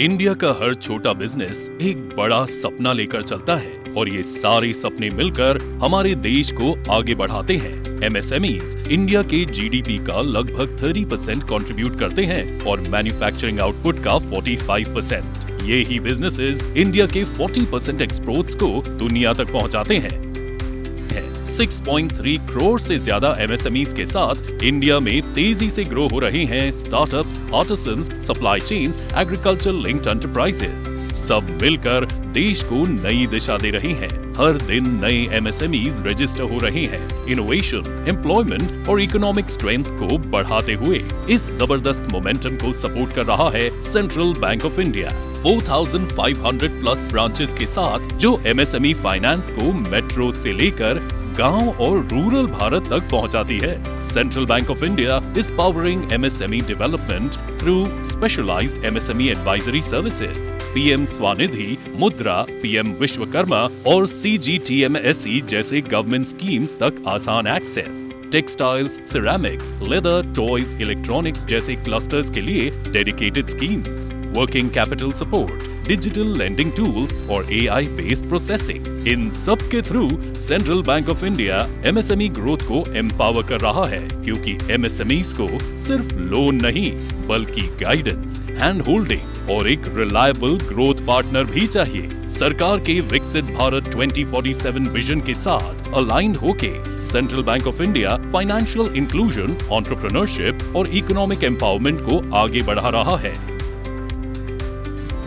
India का हर छोटा business एक बड़ा सपना लेकर चलता है और ये सारे सपने मिलकर हमारे देश को आगे बढ़ाते हैं। एमएसएमईज इंडिया के जीडीपी का लगभग 30% कंट्रीब्यूट करते हैं और मैन्युफैक्चरिंग आउटपुट का 45%। ये ही बिजनेसेस इंडिया के 40% एक्सपोर्ट्स को दुनिया तक पहुंचाते हैं। 6.3 करोड़ से ज्यादा एमएसएमईज के साथ इंडिया में तेजी से ग्रो हो रहे हैं startups, artisans, supply chains, agriculture linked enterprises. सब मिलकर देश को नई दिशा दे रहे हैं। हर दिन नए एमएसएमईज रजिस्टर हो रहे हैं। इनोवेशन, एम्प्लॉयमेंट और इकोनॉमिक स्ट्रेंथ को बढ़ाते हुए इस जबरदस्त मोमेंटम को सपोर्ट कर रहा है Central Bank of India. 4,500 plus branches के साथ जो एमएसएमई फाइनेंस को मेट्रो से लेकर गांव और रूरल भारत तक पहुंचाती है। Central Bank of India is powering MSME development through specialised MSME advisory services. PM Svanidhi, Mudra, PM Vishwakarma और सीजीटीएमएसई जैसे गवर्नमेंट स्कीम्स तक आसान access. Textiles, ceramics, leather, toys, electronics जैसे क्लस्टर्स के लिए dedicated schemes, working capital support, digital lending tools और AI based processing. इन सब के through Central Bank of India MSME growth को एम्पावर कर रहा है, क्योंकि एमएसएमईज को सिर्फ लोन नहीं बल्कि गाइडेंस, हैंड होल्डिंग और एक रिलायबल ग्रोथ पार्टनर भी चाहिए। सरकार के विकसित भारत 2047 विजन के साथ अलाइंड होके central Bank of India financial inclusion, entrepreneurship और इकोनॉमिक एम्पावरमेंट को आगे बढ़ा रहा है।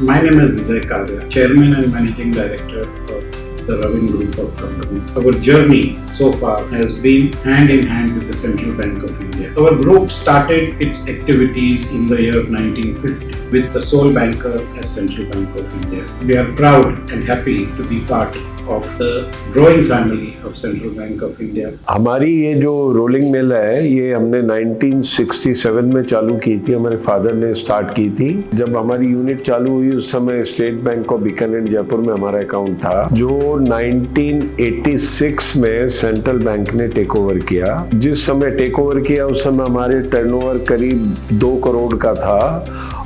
My name is Vijay Kalya, Chairman and Managing Director of the Ravin Group of Companies. Our journey so far has been hand in hand with the Central Bank of India. Our group started its activities in the year 1950 with the sole banker as Central Bank of India. We are proud and happy to be part of the growing family of Central Bank of India. हमारी ये जो rolling mill है ये हमने 1967 में चालू की थी। हमारे फादर ने स्टार्ट की थी। जब हमारी यूनिट चालू हुई उस समय state bank of Bikaner Jaipur में हमारा अकाउंट था, जो 1986 में सेंट्रल बैंक ने टेक ओवर किया। जिस समय टेक ओवर किया उस समय हमारे टर्नओवर करीब 2 करोड़ का था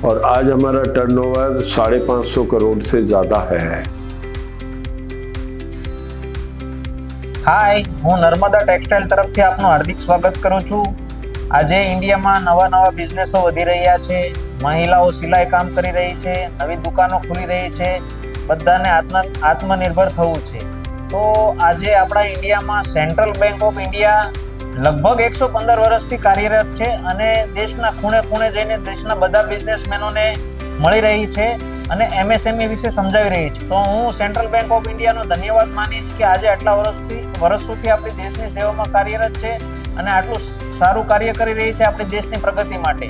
और आज हमारा टर्नओवर 550 करोड़ से ज्यादा है। હાય, હું નર્મદા ટેક્સટાઇલ તરફથી આપનું હાર્દિક સ્વાગત કરું છું। આજે ઇન્ડિયામાં નવા બિઝનેસો વધી રહ્યા છે, મહિલાઓ સિલાઈ કામ કરી રહી છે, નવી દુકાનો ખુલી રહી છે, બધાને આત્મનિર્ભર થવું છે। તો આજે આપણા ઇન્ડિયામાં સેન્ટ્રલ બેંક ઓફ ઇન્ડિયા લગભગ 115 વર્ષથી કાર્યરત છે અને દેશના ખૂણે ખૂણે જઈને દેશના બધા બિઝનેસમેનોને મળી રહી છે અને એમએસએમઈ વિશે સમજાવી રહી છે। તો હું સેન્ટ્રલ બેંક ઓફ ઇન્ડિયાનો ધન્યવાદ માનીશ કે આજે આટલા વર્ષોથી આપણી દેશની સેવામાં કાર્યરત છે અને આટલું સારું કાર્ય કરી રહી છે આપણી દેશની પ્રગતિ માટે।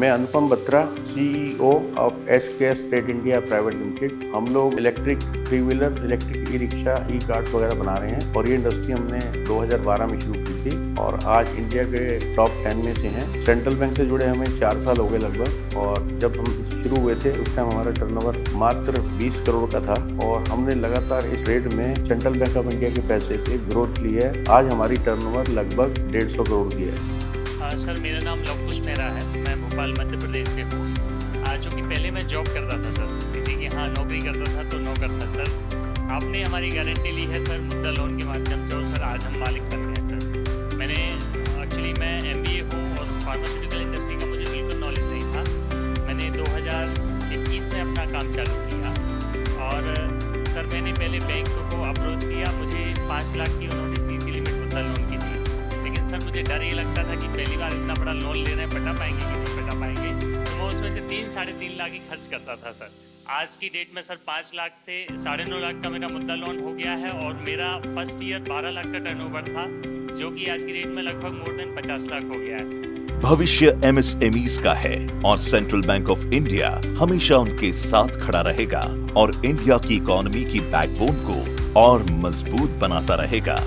मैं Anupam Batra, CEO of SKS state India private limited. हम लोग electric three wheeler, electric E rickshaw, E card वगैरह बना रहे हैं और ये इंडस्ट्री हमने 2012 में शुरू की थी और आज इंडिया के टॉप 10 में से हैं। सेंट्रल बैंक से जुड़े हमें 4 साल हो गए लगभग और जब हम शुरू हुए थे उस टाइम हमारा टर्नओवर मात्र 20 करोड़ का था और हमने लगातार इस रेट में सेंट्रल बैंक ऑफ इंडिया के पैसे से ग्रोथ ली है। आज हमारी टर्नओवर लगभग 150 करोड़ की है। सर, मेरा नाम लवकुश मेहरा है। मैं भोपाल मध्य प्रदेश से हूँ। जो कि पहले मैं जॉब करता था सर, किसी के यहाँ नौकरी करता था तो नौकर था सर। आपने हमारी गारंटी ली है सर मुद्रा लोन के माध्यम से और सर आज हम मालिक बन गए सर। मैं MBA हूँ और फार्मास्यूटिकल इंडस्ट्री का मुझे बिल्कुल नॉलेज नहीं था। मैंने 2021 में अपना काम चालू किया और सर मैंने पहले बैंक को अप्रोच किया। मुझे 5 लाख की उन्होंने CC लिमिट मुद्रा लोन की थी, लेकिन सर मुझे डर ये लगता था कि पहली बार इतना बड़ा लोन ले रहे हैं, पटा पाएंगे कि नहीं पटा पाएंगे, तो मैं उसमें से 3-3.5 लाख ही खर्च करता था सर। आज की डेट में सर 5 लाख से 9.5 लाख का मेरा मुद्दा लोन हो गया है और मेरा फर्स्ट ईयर 12 लाख का टर्नओवर था, जो कि आज की डेट में लगभग मोर देन 50 लाख हो गया है। भविष्य एमएसएमईज का है और सेंट्रल बैंक ऑफ इंडिया हमेशा उनके साथ खड़ा रहेगा और इंडिया की इकोनॉमी की बैकबोन को और मजबूत बनाता रहेगा।